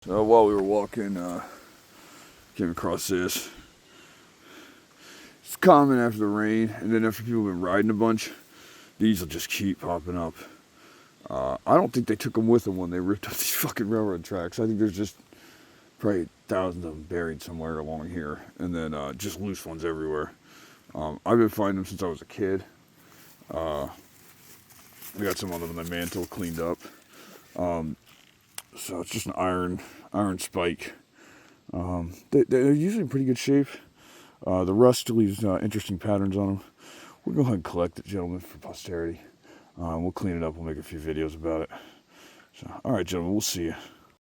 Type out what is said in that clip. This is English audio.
So while we were walking, came across this. It's common after the rain, and then after people have been riding a bunch, these will just keep popping up. I don't think they took them with them when they ripped up these fucking railroad tracks. I think there's just probably thousands of them buried somewhere along here, and then just loose ones everywhere. I've been finding them since I was a kid. I got some of them in my mantle cleaned up. So it's just an iron spike. They're usually in pretty good shape. The rust leaves interesting patterns on them. We'll go ahead and collect it, gentlemen, for posterity. We'll clean it up. We'll make a few videos about it. So, all right, gentlemen, we'll see you.